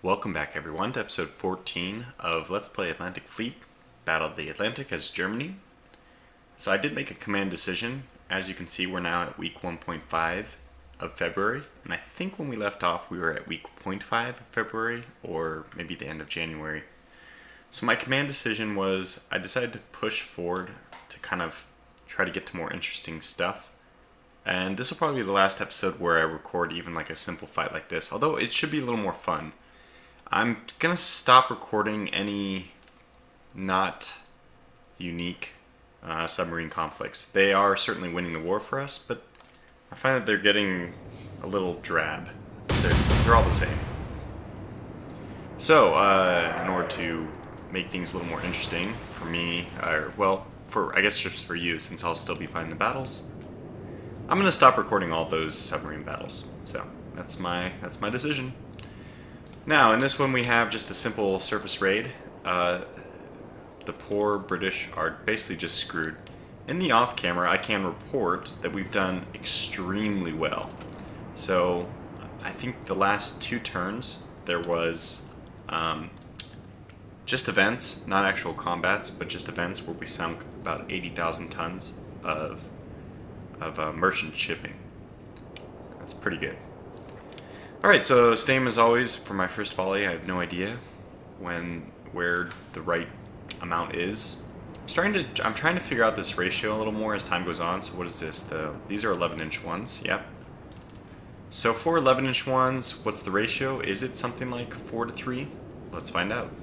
Welcome back everyone to episode 14 of Let's Play Atlantic Fleet, Battle of the Atlantic as Germany. So I did make a command decision. As you can see, we're now at week 1.5 of February, and I think when we left off we were at week 0.5 of February, or maybe the end of January. So my command decision was, I decided to push forward to kind of try to get to more interesting stuff. And this will probably be the last episode where I record even like a simple fight like this, although it should be a little more fun. I'm gonna stop recording any not unique submarine conflicts. They are certainly winning the war for us, but I find that they're getting a little drab. They're all the same. So, in order to make things a little more interesting for me, I guess just for you, since I'll still be fighting the battles, I'm gonna stop recording all those submarine battles. So that's my decision. Now, in this one we have just a simple surface raid. The poor British are basically just screwed. In the off-camera, I can report that we've done extremely well. So, I think the last two turns, there was just events, not actual combats, but just events where we sunk about 80,000 tons of merchant shipping. That's pretty good. Alright, so same as always for my first volley. I have no idea where the right amount is. I'm trying to figure out this ratio a little more as time goes on. So what is this? These are 11-inch ones. Yep. So for 11-inch ones, what's the ratio? Is it something like 4-3? Let's find out.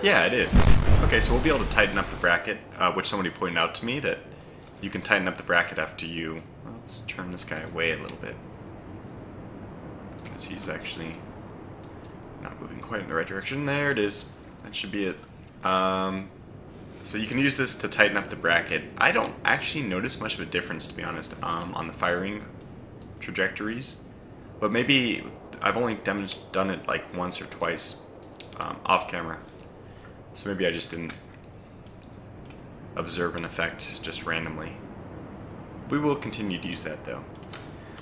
Yeah, it is. Okay, so we'll be able to tighten up the bracket, which somebody pointed out to me that you can tighten up the bracket after you... Well, let's turn this guy away a little bit, because he's actually not moving quite in the right direction. There it is. That should be it. So you can use this to tighten up the bracket. I don't actually notice much of a difference, to be honest, on the firing trajectories. But maybe I've only done it like once or twice off camera. So maybe I just didn't observe an effect just randomly. We will continue to use that though.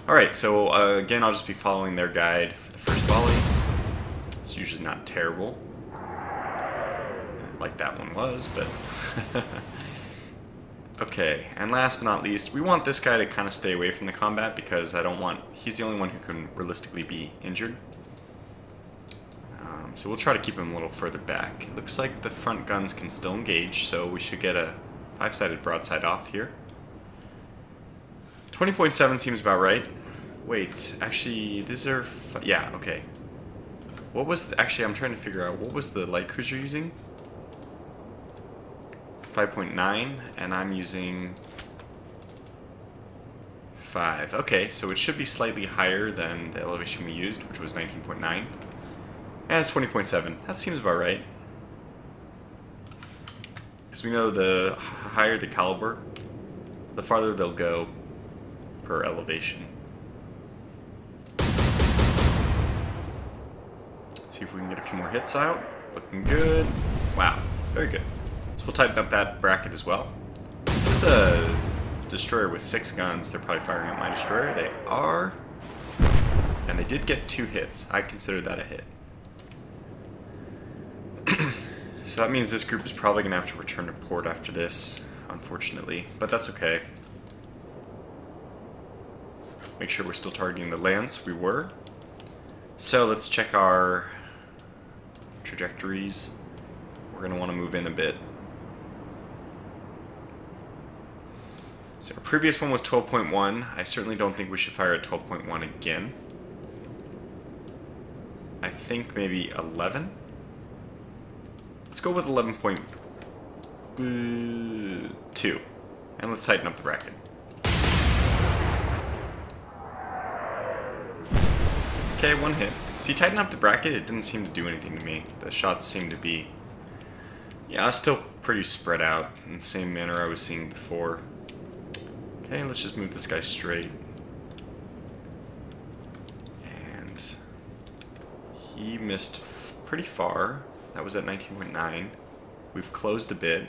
Alright, so again, I'll just be following their guide for the first volleys. It's usually not terrible, like that one was, but... Okay, and last but not least, we want this guy to kind of stay away from the combat because he's the only one who can realistically be injured. So we'll try to keep him a little further back. It looks like the front guns can still engage, so we should get a 5-sided broadside off here. 20.7 seems about right. Wait, actually, these are... yeah, okay. What was... actually, I'm trying to figure out, what was the light cruiser using? 5.9, and I'm using 5. Okay, so it should be slightly higher than the elevation we used, which was 19.9. And it's 20.7. That seems about right. Because we know the higher the caliber, the farther they'll go per elevation. See if we can get a few more hits out. Looking good. Wow, very good. So we'll tighten up that bracket as well. This is a destroyer with 6 guns. They're probably firing at my destroyer. They are. And they did get 2 hits. I consider that a hit. So that means this group is probably going to have to return to port after this, unfortunately. But that's okay. Make sure we're still targeting the lands. We were. So let's check our trajectories. We're going to want to move in a bit. So our previous one was 12.1. I certainly don't think we should fire at 12.1 again. I think maybe 11? Let's go with 11.2. And let's tighten up the bracket. Okay, 1 hit. See, tighten up the bracket, it didn't seem to do anything to me. The shots seemed to be... yeah, still pretty spread out in the same manner I was seeing before. Okay, let's just move this guy straight. And he missed pretty far. That was at 19.9. We've closed a bit.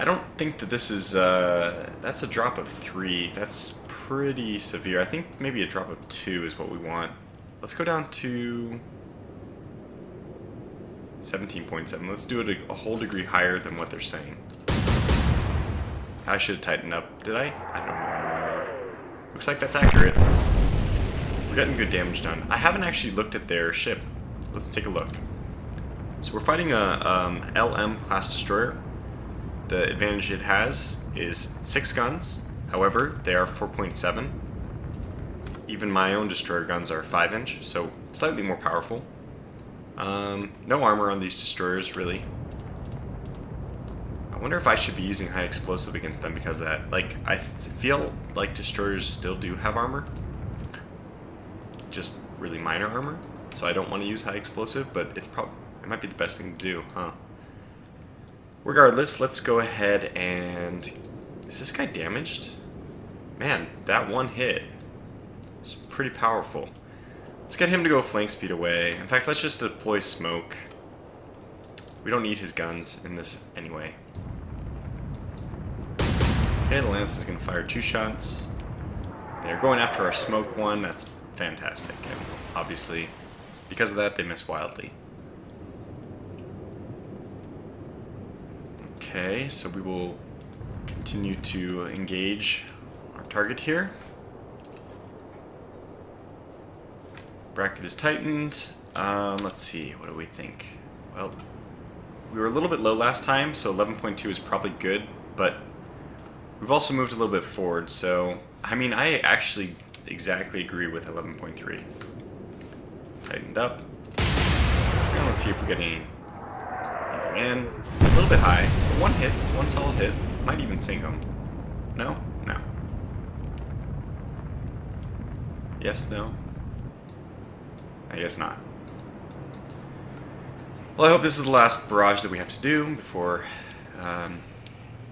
I don't think that this is, that's a drop of 3. That's pretty severe. I think maybe a drop of 2 is what we want. Let's go down to 17.7. Let's do it a whole degree higher than what they're saying. I should have tightened up. Did I? I don't remember. Looks like that's accurate. We're getting good damage done. I haven't actually looked at their ship. Let's take a look. So we're fighting a LM class destroyer. The advantage it has is 6 guns. However, they are 4.7. Even my own destroyer guns are 5-inch, so slightly more powerful. No armor on these destroyers, really. I wonder if I should be using high explosive against them because of that. Like, I feel like destroyers still do have armor. Just really minor armor. So I don't want to use high explosive, but it might be the best thing to do, huh? Regardless, let's go ahead and... Is this guy damaged? Man, that one hit is pretty powerful. Let's get him to go flank speed away. In fact, let's just deploy smoke. We don't need his guns in this anyway. Okay, the Lance is going to fire 2 shots. They're going after our smoke one. That's fantastic. And obviously, because of that, they miss wildly. Okay, so we will continue to engage our target here. Bracket is tightened. Let's see, what do we think? Well, we were a little bit low last time, so 11.2 is probably good, but we've also moved a little bit forward, so I mean, I actually exactly agree with 11.3. Tightened up. And let's see if we get anything in. A little bit high. One hit, one solid hit. Might even sink them. No? No. Yes, no? I guess not. Well, I hope this is the last barrage that we have to do before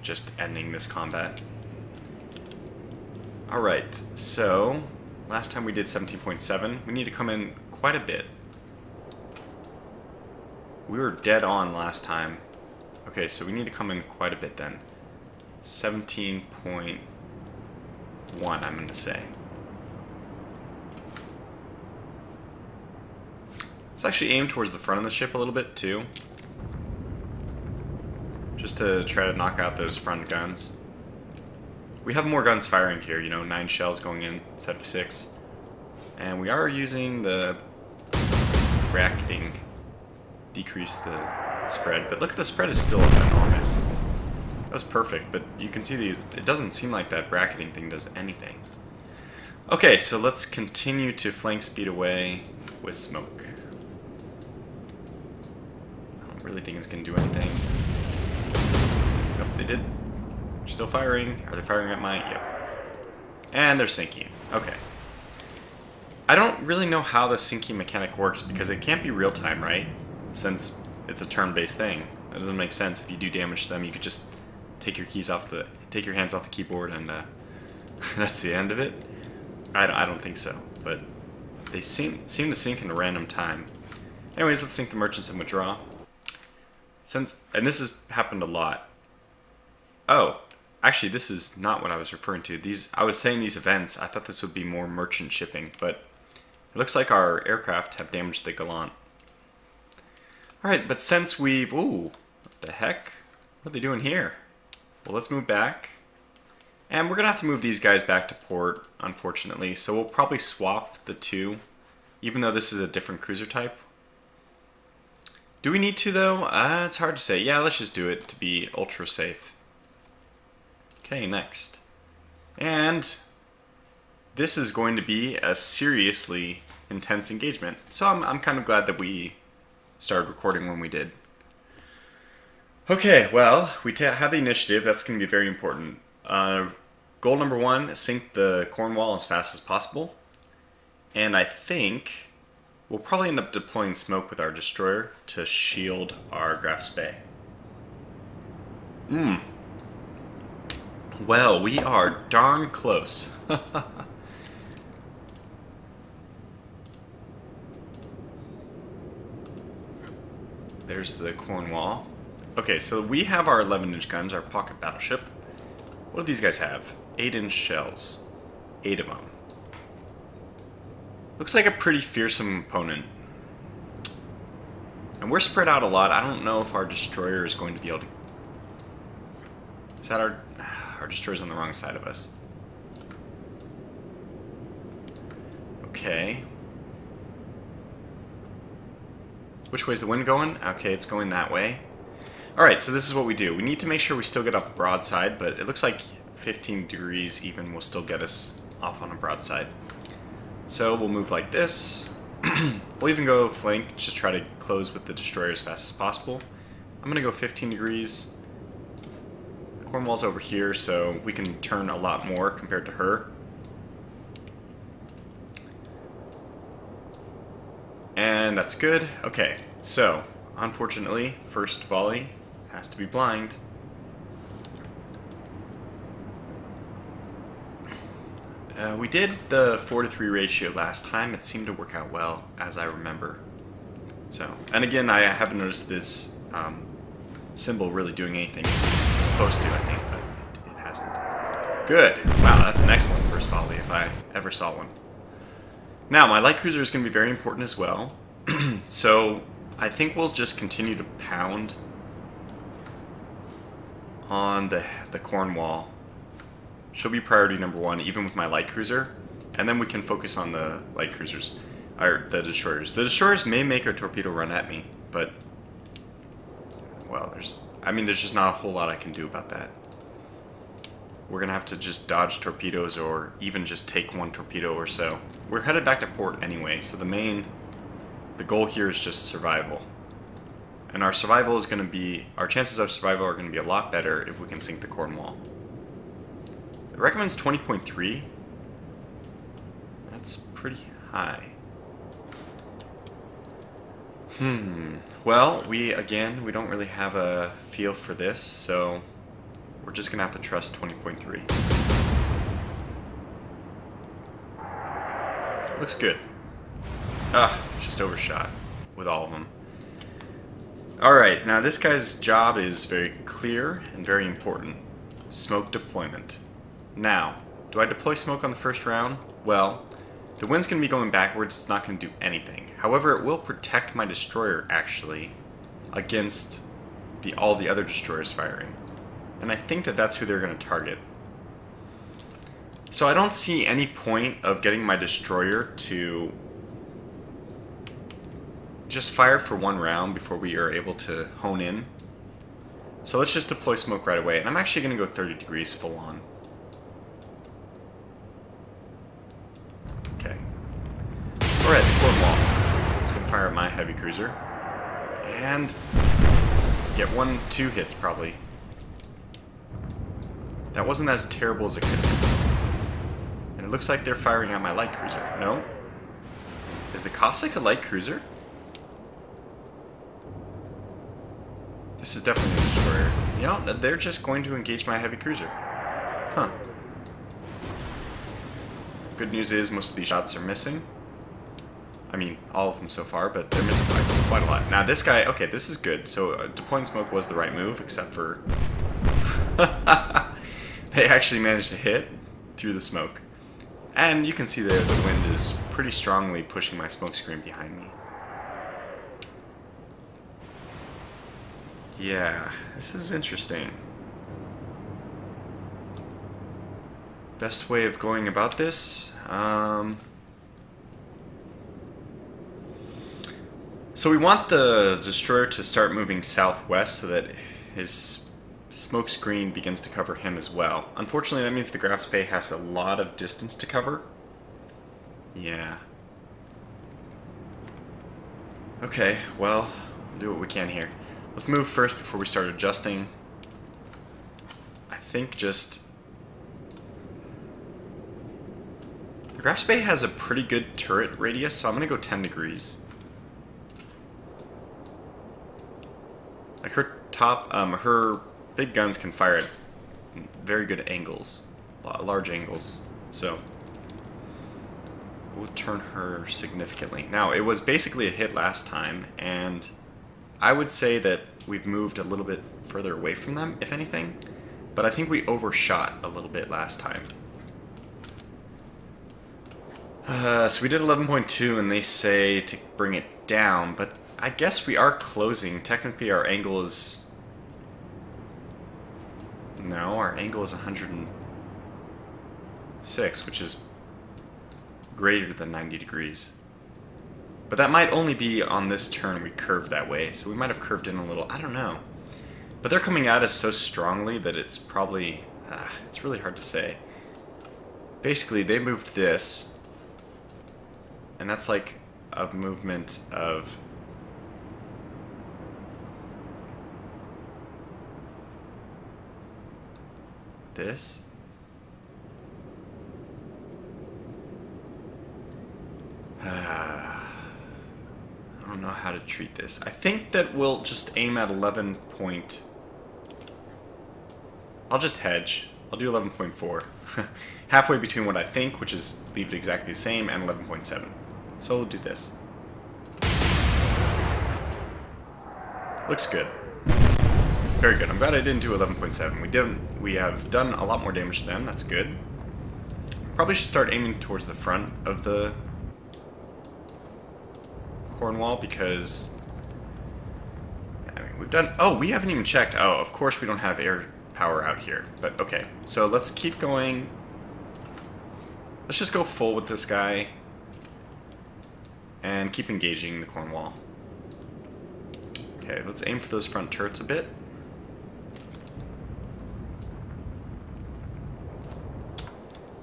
just ending this combat. Alright, so last time we did 17.7. We need to come in quite a bit. We were dead on last time. Okay, so we need to come in quite a bit then. 17.1, I'm going to say. Let's actually aim towards the front of the ship a little bit too. Just to try to knock out those front guns. We have more guns firing here, you know, 9 shells going in instead of 6. And we are using the bracketing, decrease the spread. But look, the spread is still enormous. That was perfect, but you can see it doesn't seem like that bracketing thing does anything. Okay, so let's continue to flank speed away with smoke. I don't really think it's going to do anything. Nope, they did. They're still firing. Are they firing at mine? Yep. And they're sinking. Okay. I don't really know how the sinking mechanic works because it can't be real time, right? Since it's a turn-based thing. That doesn't make sense. If you do damage to them, you could just take your hands off the keyboard and that's the end of it. I don't think so, but they seem to sink in a random time. Anyways, let's sink the merchants and withdraw. And this has happened a lot. Oh, actually, this is not what I was referring to. I was saying these events. I thought this would be more merchant shipping, but it looks like our aircraft have damaged the Gallant. All right, but since we've... Ooh, what the heck? What are they doing here? Well, let's move back. And we're going to have to move these guys back to port, unfortunately. So we'll probably swap the two, even though this is a different cruiser type. Do we need to, though? It's hard to say. Yeah, let's just do it to be ultra safe. Okay, next. And this is going to be a seriously intense engagement. So I'm kind of glad that we started recording when we did. Okay, well, we have the initiative. That's going to be very important. Goal number 1, sink the Cornwall as fast as possible. And I think we'll probably end up deploying smoke with our destroyer to shield our Graf's Bay. Well, we are darn close. There's the Cornwall. Okay, so we have our 11-inch guns, our pocket battleship. What do these guys have? 8-inch shells. 8 of them. Looks like a pretty fearsome opponent. And we're spread out a lot. I don't know if our destroyer is going to be able to... Is that our destroyer's on the wrong side of us? Okay. Which way's the wind going? Okay, it's going that way. Alright, so this is what we do. We need to make sure we still get off broadside, but it looks like 15 degrees even will still get us off on a broadside. So we'll move like this. We'll even go flank, just try to close with the destroyer as fast as possible. I'm going to go 15 degrees. Cornwall's over here, so we can turn a lot more compared to her. And that's good. Okay, so, unfortunately, first volley has to be blind. We did the 4-to-3 ratio last time. It seemed to work out well, as I remember. So, and again, I haven't noticed this symbol really doing anything it's supposed to, I think, but it hasn't. Good. Wow, that's an excellent first volley if I ever saw one. Now, my light cruiser is going to be very important as well. So, I think we'll just continue to pound on the Cornwall. She'll be priority number 1, even with my light cruiser. And then we can focus on the light cruisers, or the destroyers. The destroyers may make a torpedo run at me, but, well, there's just not a whole lot I can do about that. We're going to have to just dodge torpedoes or even just take one torpedo or so. We're headed back to port anyway, so the goal here is just survival. And our survival is going to be, our chances of survival are going to be a lot better if we can sink the Cornwall. It recommends 20.3. That's pretty high. Well, we don't really have a feel for this, so we're just going to have to trust 20.3. Looks good. Just overshot with all of them. Alright, now this guy's job is very clear and very important. Smoke deployment. Now, do I deploy smoke on the first round? Well, the wind's going to be going backwards, it's not going to do anything. However, it will protect my destroyer, actually, against all the other destroyers firing. And I think that that's who they're going to target. So I don't see any point of getting my destroyer to just fire for one round before we are able to hone in. So let's just deploy smoke right away. And I'm actually going to go 30 degrees full on. Okay. Alright, the Cornwall. It's going to fire at my heavy cruiser. And get 1-2 hits probably. That wasn't as terrible as it could have been. And it looks like they're firing at my light cruiser. No? Is the Cossack a light cruiser? This is definitely a destroyer. You know, they're just going to engage my heavy cruiser. Huh. Good news is most of these shots are missing. I mean, all of them so far, but they're missing by quite a lot. Now this guy, okay, this is good. So deploying smoke was the right move, except for... They actually managed to hit through the smoke. And you can see there the wind is pretty strongly pushing my smoke screen behind me. Yeah, this is interesting. Best way of going about this? So we want the destroyer to start moving southwest so that his smoke screen begins to cover him as well. Unfortunately, that means the Graf Spee has a lot of distance to cover. Yeah. Okay, well, we'll do what we can here. Let's move first before we start adjusting. I think just... The Graf Spee has a pretty good turret radius, so I'm going to go 10 degrees. Like her big guns can fire at very good angles, large angles, so we'll turn her significantly. Now, it was basically a hit last time, and I would say that we've moved a little bit further away from them, if anything. But I think we overshot a little bit last time. So we did 11.2 and they say to bring it down, but I guess we are closing. Technically our angle is... No, our angle is 106, which is greater than 90 degrees. But that might only be on this turn we curved that way, so we might have curved in a little. I don't know. But they're coming at us so strongly that it's probably... it's really hard to say. Basically, they moved this, and that's like a movement of... this? I don't know how to treat this. I think that we'll just aim at 11 point... I'll just hedge. I'll do 11.4. Halfway between what I think, which is leave it exactly the same, and 11.7. So we'll do this. Looks good. Very good. I'm glad I didn't do 11.7. We have done a lot more damage to them. That's good. Probably should start aiming towards the front of the Cornwall because... I mean, we've done... Oh, we haven't even checked. Oh, of course we don't have air power out here. But okay. So let's keep going. Let's just go full with this guy. And keep engaging the Cornwall. Okay, let's aim for those front turrets a bit.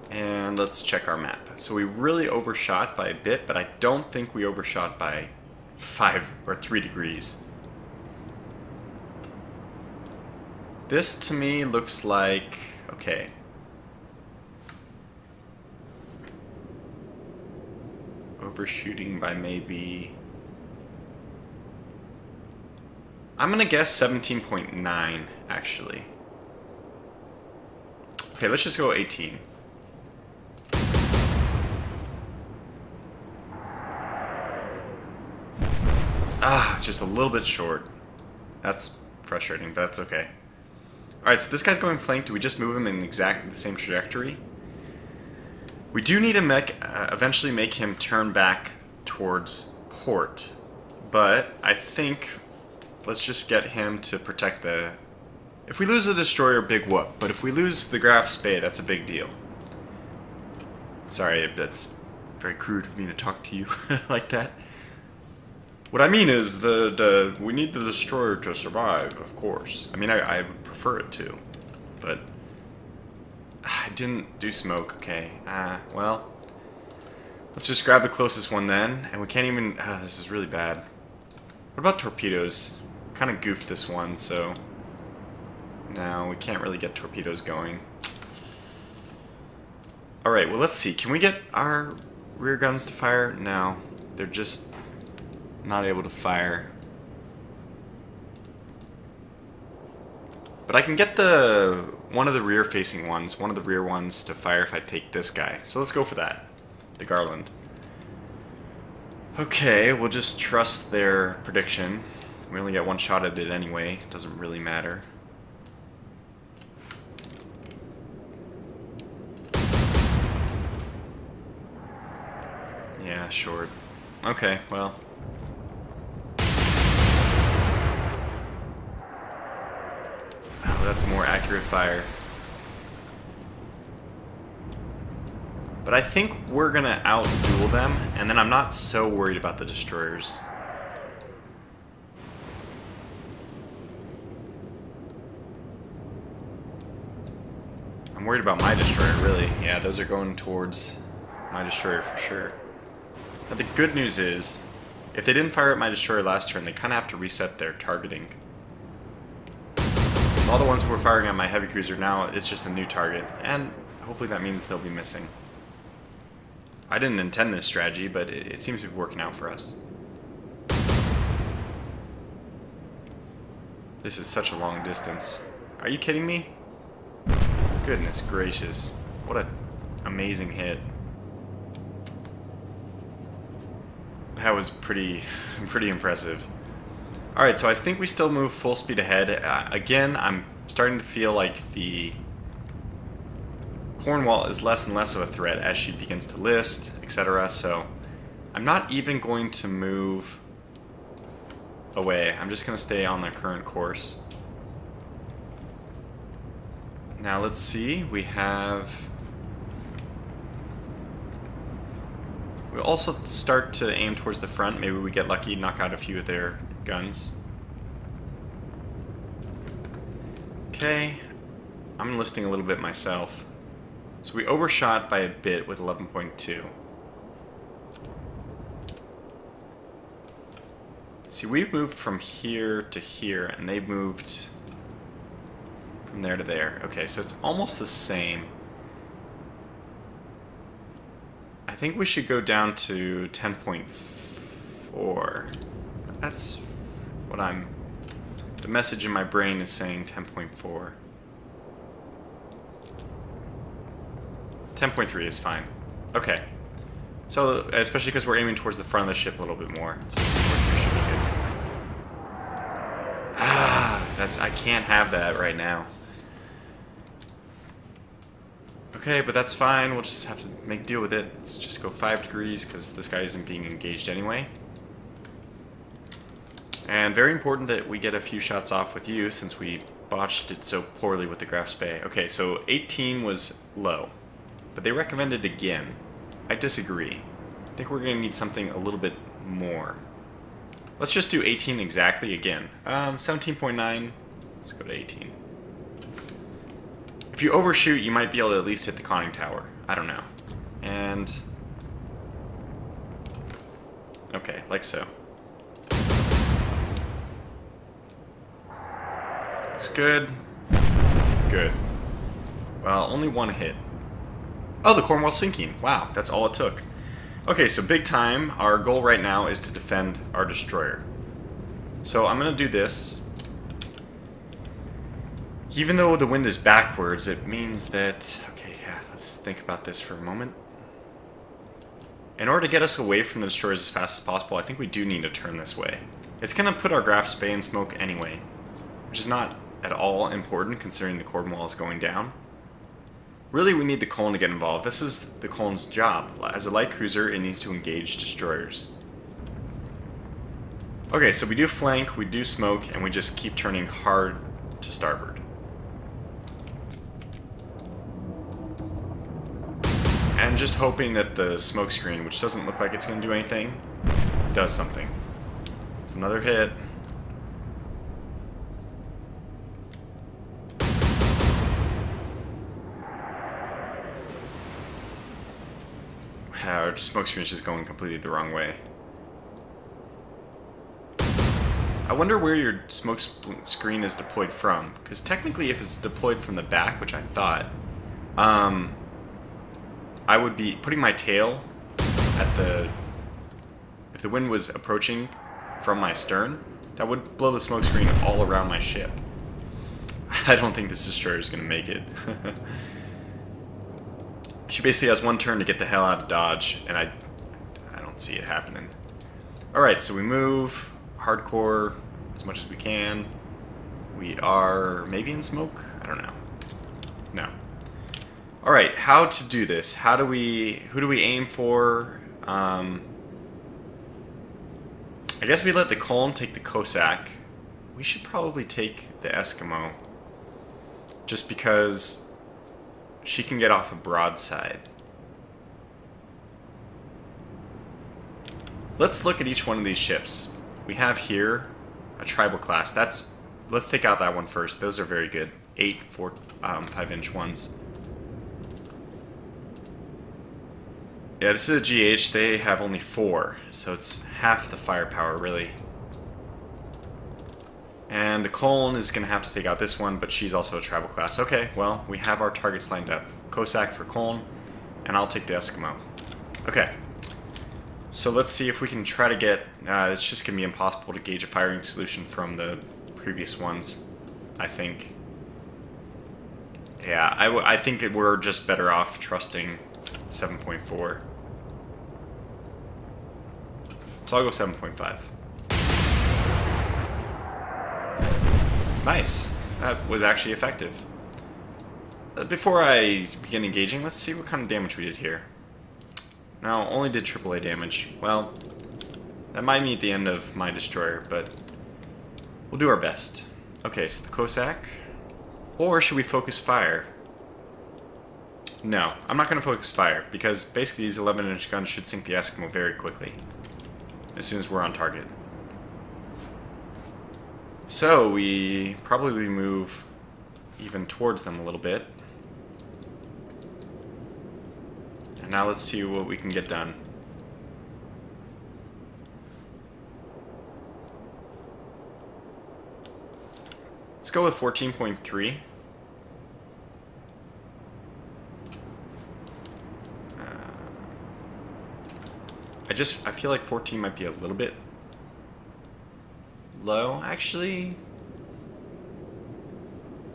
And let's check our map. So we really overshot by a bit, but I don't think we overshot by 5 or 3 degrees. This to me looks like... okay. Overshooting by maybe... I'm gonna guess 17.9, actually. Okay, let's just go 18. Just a little bit short. That's frustrating, but that's okay. Alright, so this guy's going flank. Do we just move him in exactly the same trajectory? We do need to eventually make him turn back towards port. But I think... let's just get him to protect the... If we lose the destroyer, big whoop. But if we lose the Graf Spee, that's a big deal. Sorry, that's very crude of me to talk to you like that. What I mean is, we need the destroyer to survive, of course. I mean, I would prefer it to. But... I didn't do smoke, okay. Well... let's just grab the closest one then. And we can't even... this is really bad. What about torpedoes? Kind of goofed this one, so... no, we can't really get torpedoes going. Alright, well let's see. Can we get our rear guns to fire? No. They're just not able to fire. But I can get one of the rear facing ones, one of the rear ones to fire if I take this guy. So let's go for that. The Garland. Okay, we'll just trust their prediction. We only get one shot at it anyway. It doesn't really matter. Yeah, short. Okay, well. Oh, that's more accurate fire. But I think we're gonna outduel them, and then I'm not so worried about the destroyers. I'm worried about my destroyer, really. Yeah, those are going towards my destroyer for sure. Now the good news is, if they didn't fire at my destroyer last turn, they kind of have to reset their targeting. So all the ones who were firing at my heavy cruiser now, it's just a new target, and hopefully that means they'll be missing. I didn't intend this strategy, but it seems to be working out for us. This is such a long distance. Are you kidding me? Goodness gracious. What an amazing hit. That was pretty impressive. Alright, so I think we still move full speed ahead. Again, I'm starting to feel like the Cornwall is less and less of a threat as she begins to list, etc. So I'm not even going to move away. I'm just going to stay on the current course. Now let's see. We'll also start to aim towards the front. Maybe we get lucky, knock out a few of their guns. Okay, I'm enlisting a little bit myself. So we overshot by a bit with 11.2. See, we've moved from here to here, and they've moved from there to there. Okay, so it's almost the same. I think we should go down to 10.4. That's what the message in my brain is saying 10.4. 10.3 is fine. Okay. So, especially because we're aiming towards the front of the ship a little bit more. So 10.3 should be good. I can't have that right now. Okay, but that's fine. We'll just have to make deal with it. Let's just go 5 degrees because this guy isn't being engaged anyway. And very important that we get a few shots off with you since we botched it so poorly with the Graf Spee. Okay, so 18 was low, but they recommended again. I disagree. I think we're going to need something a little bit more. Let's just do 18 exactly again. 17.9. Let's go to 18. If you overshoot, you might be able to at least hit the conning tower. I don't know. And okay, like so. Looks good. Good. Well, only one hit. Oh, the Cornwall's sinking. Wow, that's all it took. Okay, so big time. Our goal right now is to defend our destroyer. So I'm going to do this. Even though the wind is backwards, it means that... Okay, yeah, let's think about this for a moment. In order to get us away from the destroyers as fast as possible, I think we do need to turn this way. It's going to put our Graf Spee in smoke anyway, which is not at all important considering the Cornwall is going down. Really, we need the Colne to get involved. This is the Colne's job. As a light cruiser, it needs to engage destroyers. Okay, so we do flank, we do smoke, and we just keep turning hard to starboard. And just hoping that the smoke screen, which doesn't look like it's going to do anything, does something. It's another hit. Our smoke screen is just going completely the wrong way. I wonder where your smoke screen is deployed from, because technically if it's deployed from the back, which I thought, I would be putting my tail at the... If the wind was approaching from my stern, that would blow the smoke screen all around my ship. I don't think this destroyer is going to make it. She basically has one turn to get the hell out of Dodge, and I don't see it happening. Alright, so we move hardcore as much as we can. We are maybe in smoke? I don't know. No. Alright, how to do this? Who do we aim for? I guess we let the Colne take the Cossack. We should probably take the Eskimo. Just because she can get off a broadside. Let's look at each one of these ships. We have here a tribal class. Let's take out that one first. Those are very good. 5-inch ones. Yeah, this is a GH. They have only 4, so it's half the firepower, really. And the Colne is going to have to take out this one, but she's also a tribal class. Okay, well, we have our targets lined up. Cossack for Colne, and I'll take the Eskimo. Okay. So let's see if we can try to get... it's just going to be impossible to gauge a firing solution from the previous ones, I think. Yeah, I think we're just better off trusting 7.4. So I'll go 7.5. Nice. That was actually effective. Before I begin engaging, let's see what kind of damage we did here. Now, only did AAA damage. Well, that might mean the end of my destroyer, but we'll do our best. Okay, so the Cossack. Or should we focus fire? No, I'm not going to focus fire, because basically these 11-inch guns should sink the Eskimo very quickly, as soon as we're on target. So we probably move even towards them a little bit. And now let's see what we can get done. Let's go with 14.3. I feel like 14 might be a little bit low, actually.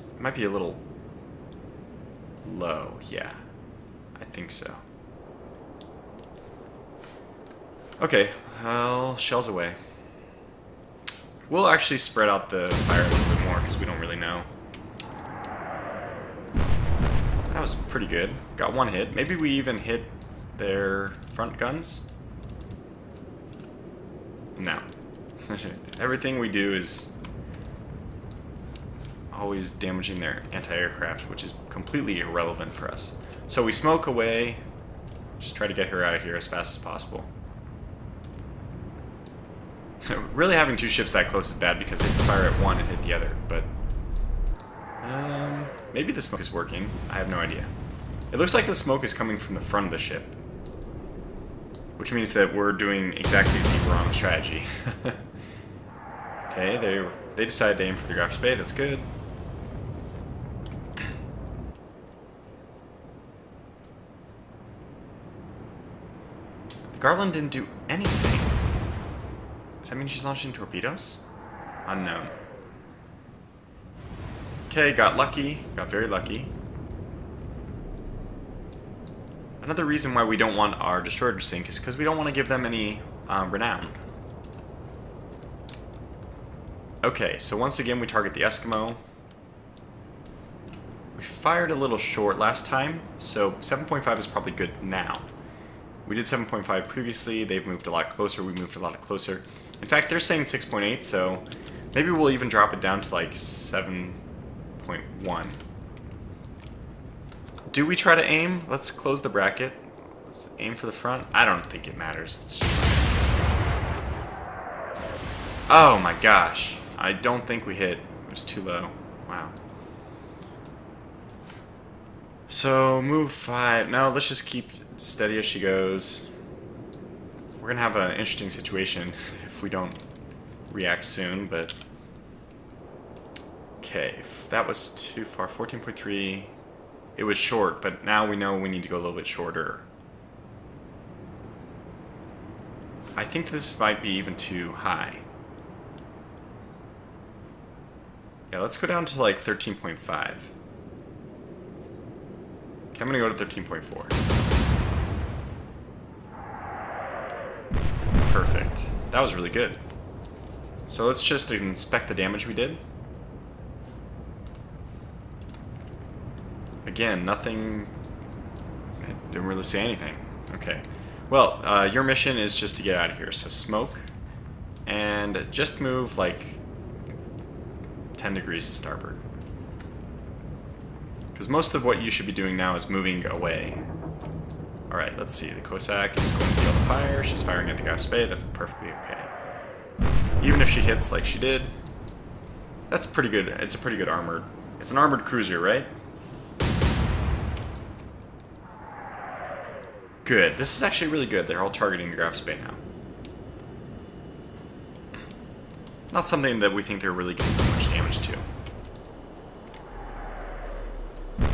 It might be a little low, yeah. I think so. Okay, well, shells away. We'll actually spread out the fire a little bit more because we don't really know. That was pretty good. Got one hit. Maybe we even hit their front guns? No. Everything we do is always damaging their anti-aircraft, which is completely irrelevant for us. So we smoke away. Just try to get her out of here as fast as possible. Really having two ships that close is bad because they can fire at one and hit the other, but maybe the smoke is working. I have no idea. It looks like the smoke is coming from the front of the ship, which means that we're doing exactly the wrong strategy. Okay, they decided to aim for the Graf Spee. That's good. The Garland didn't do anything. Does that mean she's launching torpedoes? Unknown. Okay, got lucky. Got very lucky. Another reason why we don't want our destroyer to sink is because we don't want to give them any renown. Okay, so once again we target the Eskimo. We fired a little short last time, so 7.5 is probably good now. We did 7.5 previously, they've moved a lot closer, we moved a lot closer. In fact, they're saying 6.8, so maybe we'll even drop it down to like 7.1. Do we try to aim? Let's close the bracket. Let's aim for the front. I don't think it matters. Oh my gosh. I don't think we hit. It was too low. Wow. So, move 5. No, let's just keep steady as she goes. We're going to have an interesting situation if we don't react soon, but... Okay, if that was too far. 14.3. It was short, but now we know we need to go a little bit shorter. I think this might be even too high. Yeah, let's go down to like 13.5. Okay, I'm gonna go to 13.4. Perfect. That was really good. So let's just inspect the damage we did. Again, nothing... I didn't really say anything. Okay. Well, your mission is just to get out of here. So smoke. And just move like 10 degrees to starboard. Because most of what you should be doing now is moving away. Alright, let's see. The Cossack is going to be able to fire. She's firing at the Graf Spee. That's perfectly okay. Even if she hits like she did, that's pretty good. It's a pretty good armored... It's an armored cruiser, right? Good. This is actually really good. They're all targeting the Graf Spee now. Not something that we think they're really going to do much damage to.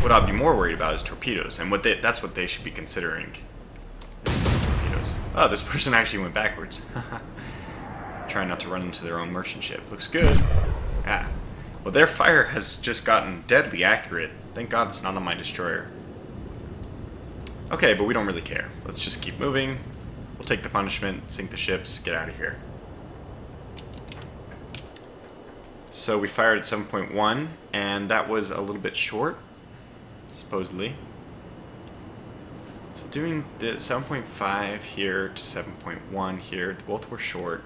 What I'd be more worried about is torpedoes, and that's what they should be considering. Torpedoes. Oh, this person actually went backwards. Trying not to run into their own merchant ship. Looks good. Yeah. Well, their fire has just gotten deadly accurate. Thank God it's not on my destroyer. Okay, but we don't really care. Let's just keep moving. We'll take the punishment, sink the ships, get out of here. So we fired at 7.1, and that was a little bit short, supposedly. So doing the 7.5 here to 7.1 here, both were short.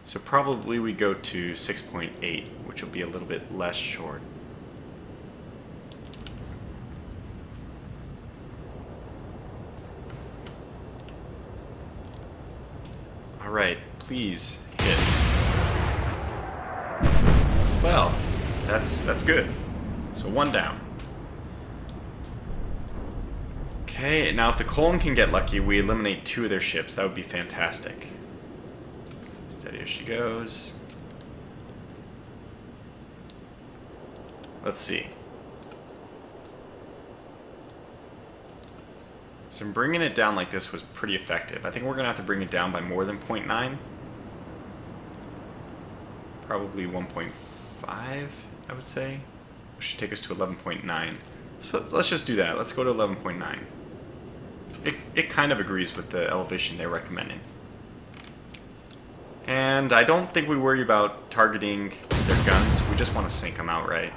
So probably we go to 6.8, which will be a little bit less short. Alright, please hit. Well, that's good. So one down. Okay, now if the Colon can get lucky, we eliminate 2 of their ships. That would be fantastic. Steady as she goes. Let's see. So bringing it down like this was pretty effective. I think we're going to have to bring it down by more than 0.9. Probably 1.5, I would say. Which should take us to 11.9. So let's just do that. Let's go to 11.9. It kind of agrees with the elevation they're recommending. And I don't think we worry about targeting their guns. We just want to sink them outright.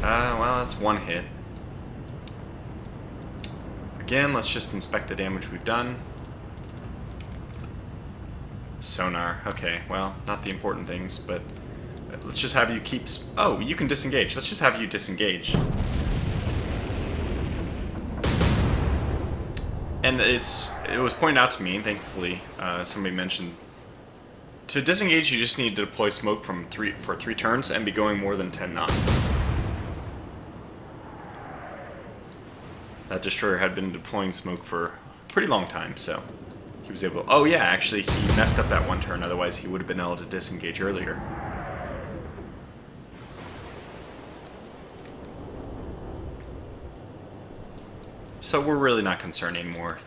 Well, that's one hit. Again, let's just inspect the damage we've done. Sonar. Okay, well, not the important things, but let's just have you keep... Oh, you can disengage. Let's just have you disengage. And it was pointed out to me, thankfully, somebody mentioned, to disengage you just need to deploy smoke for 3 turns and be going more than 10 knots. That destroyer had been deploying smoke for a pretty long time, so he was able... Oh yeah, actually, he messed up that 1 turn, otherwise he would have been able to disengage earlier. So we're really not concerned anymore.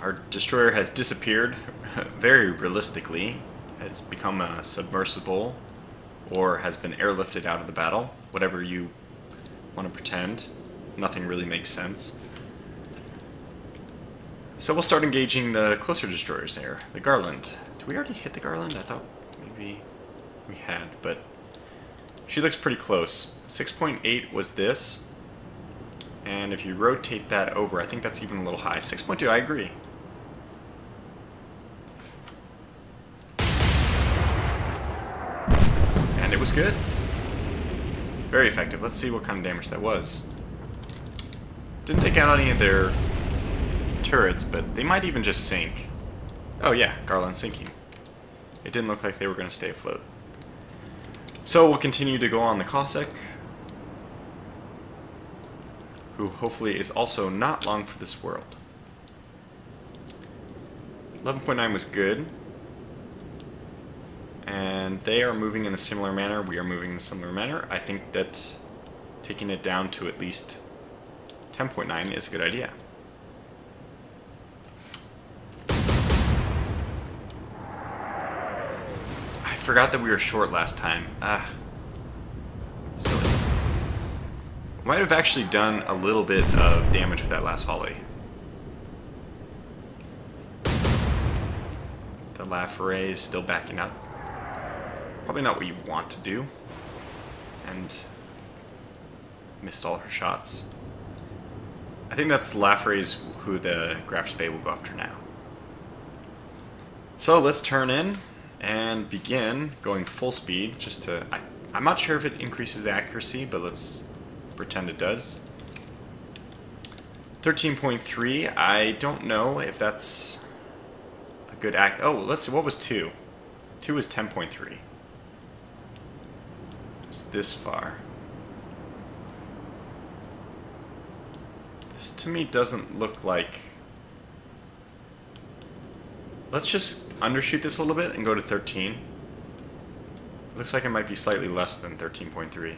Our destroyer has disappeared, very realistically, has become a submersible, or has been airlifted out of the battle, whatever you want to pretend. Nothing really makes sense. So we'll start engaging the closer destroyers there. The Garland. Did we already hit the Garland? I thought maybe we had, but she looks pretty close. 6.8 was this. And if you rotate that over, I think that's even a little high. 6.2, I agree. And it was good. Very effective. Let's see what kind of damage that was. Didn't take out any of their turrets, but they might even just sink. Oh yeah, Garland sinking. It didn't look like they were going to stay afloat. So we'll continue to go on the Cossack, who hopefully is also not long for this world. 11.9 was good. And they are moving in a similar manner. We are moving in a similar manner. I think that taking it down to at least 10.9 is a good idea. I forgot that we were short last time. Silly. Might have actually done a little bit of damage with that last volley. The WWII is still backing up. Probably not what you want to do. And missed all her shots. I think that's the WWII's who the Graf Spee will go after now. So let's turn in and begin going full speed just to... I'm not sure if it increases the accuracy, but let's pretend it does. 13.3, I don't know if that's a good oh, let's see, what was 2? 2 was 10.3. It's this far. This to me doesn't look like... Let's just undershoot this a little bit and go to 13. It looks like it might be slightly less than 13.3.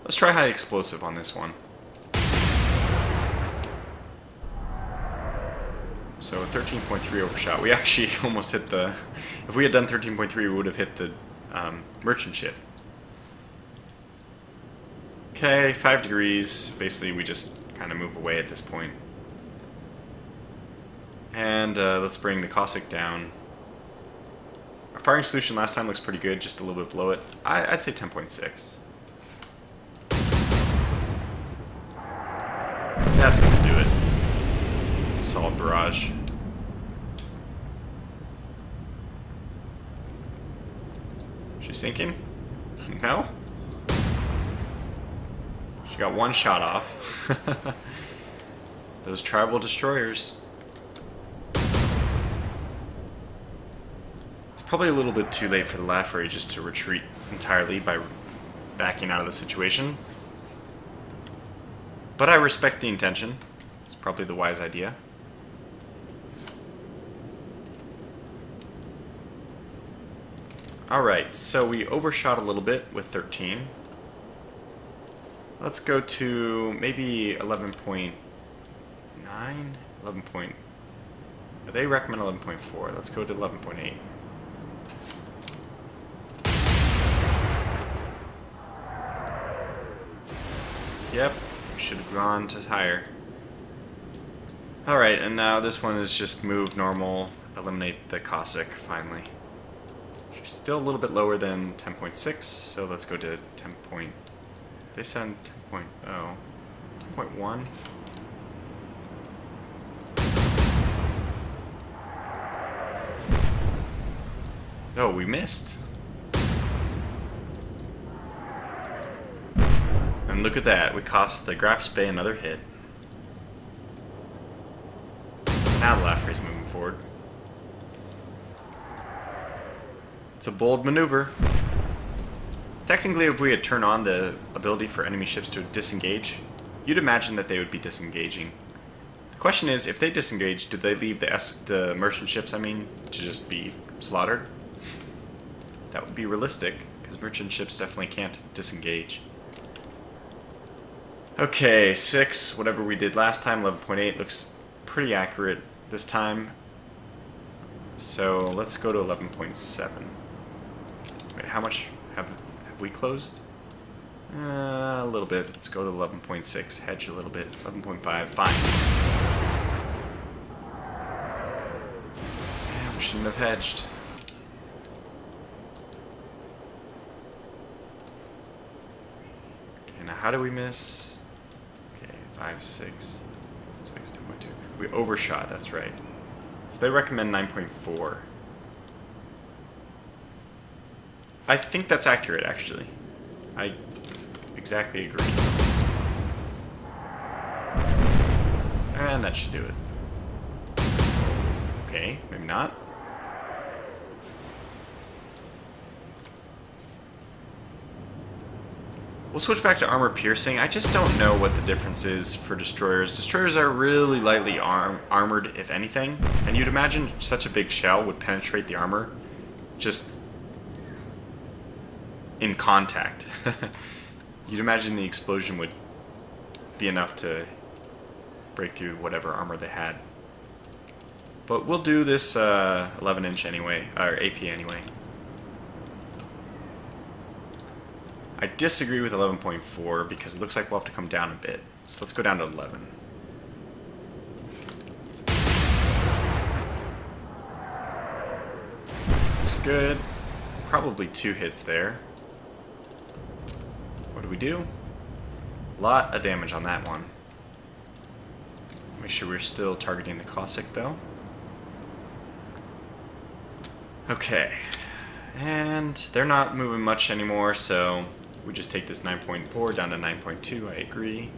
Let's try high explosive on this one. So 13.3 overshot. We actually almost hit the... If we had done 13.3, we would have hit the merchant ship. Okay, 5 degrees. Basically, we just kind of move away at this point. And let's bring the Cossack down. Our firing solution last time looks pretty good, just a little bit below it. I'd say 10.6. That's gonna do it. It's a solid barrage. She's sinking? No? She got one shot off. Those tribal destroyers. It's probably a little bit too late for the WWII just to retreat entirely by backing out of the situation. But I respect the intention. It's probably the wise idea. Alright, so we overshot a little bit with 13. Let's go to maybe 11.9? 11 point... They recommend 11.4. Let's go to 11.8. Yep, should have gone to higher. Alright, and now this one is just move normal, eliminate the Cossack finally. She's still a little bit lower than 10.6, so let's go to 10 point... They said 10.0. 10.1? Oh, we missed. And look at that, we cost the Graf's Bay another hit. Now the WWII is moving forward. It's a bold maneuver. Technically, if we had turned on the ability for enemy ships to disengage, you'd imagine that they would be disengaging. The question is, if they disengage, do they leave the merchant ships, to just be slaughtered? That would be realistic, because merchant ships definitely can't disengage. Okay, 6, whatever we did last time, 11.8, looks pretty accurate this time. So let's go to 11.7. Wait, how much have we closed? A little bit. Let's go to 11.6, hedge a little bit. 11.5, fine. Yeah, we shouldn't have hedged. Okay, now how do we miss? 5, 6, 10.2. We overshot, that's right. So they recommend 9.4. I think that's accurate, actually. I exactly agree. And that should do it. Okay, maybe not. We'll switch back to armor piercing. I just don't know what the difference is for destroyers. Destroyers are really lightly armored, if anything. And you'd imagine such a big shell would penetrate the armor just in contact. You'd imagine the explosion would be enough to break through whatever armor they had. But we'll do this 11-inch anyway, or AP anyway. I disagree with 11.4 because it looks like we'll have to come down a bit. So let's go down to 11. Looks good. Probably 2 hits there. What do we do? A lot of damage on that one. Make sure we're still targeting the Cossack though. Okay. And they're not moving much anymore, so we just take this 9.4 down to 9.2, I agree.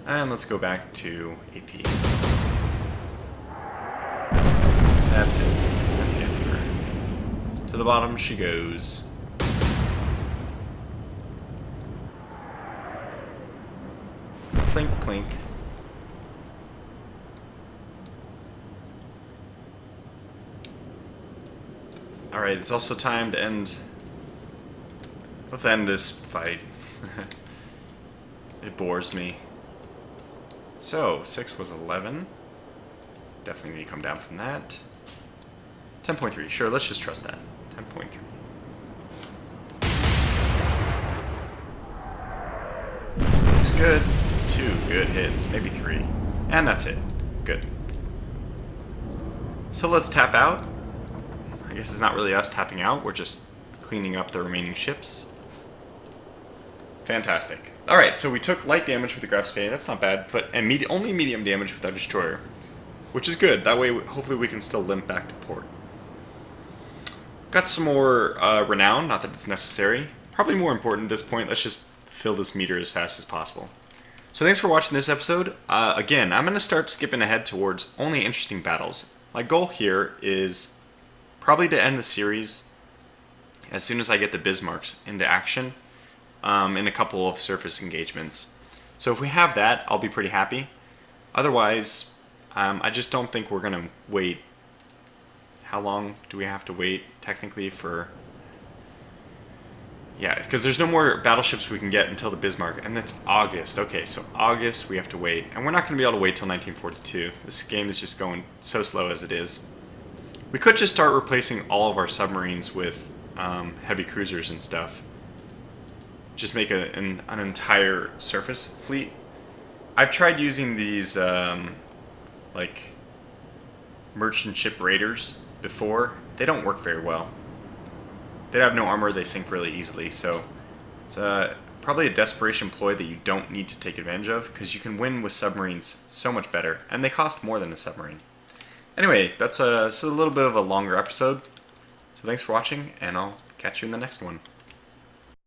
And let's go back to AP. That's it. That's the end of her. To the bottom she goes. Plink, plink. Alright, it's also time to end... Let's end this fight. It bores me. So, 6 was 11. Definitely need to come down from that. 10.3, sure, let's just trust that. 10.3. Looks good. 2 good hits, maybe 3. And that's it. Good. So let's tap out. I guess it's not really us tapping out, we're just cleaning up the remaining ships. Fantastic. Alright, so we took light damage with the Graf-Spee, that's not bad, but only medium damage with our destroyer, which is good. That way, hopefully we can still limp back to port. Got some more renown, not that it's necessary. Probably more important at this point, let's just fill this meter as fast as possible. So thanks for watching this episode. Again, I'm going to start skipping ahead towards only interesting battles. My goal here is probably to end the series as soon as I get the Bismarcks into action in a couple of surface engagements. So if we have that, I'll be pretty happy. Otherwise, I just don't think we're going to wait. How long do we have to wait technically for... Yeah, because there's no more battleships we can get until the Bismarck, and that's August. Okay, so August we have to wait, and we're not going to be able to wait till 1942. This game is just going so slow as it is. We could just start replacing all of our submarines with heavy cruisers and stuff. Just make an entire surface fleet. I've tried using these like merchant ship raiders before. They don't work very well. They have no armor, they sink really easily, so it's probably a desperation ploy that you don't need to take advantage of, because you can win with submarines so much better, and they cost more than a submarine. Anyway, that's a little bit of a longer episode, so thanks for watching, and I'll catch you in the next one.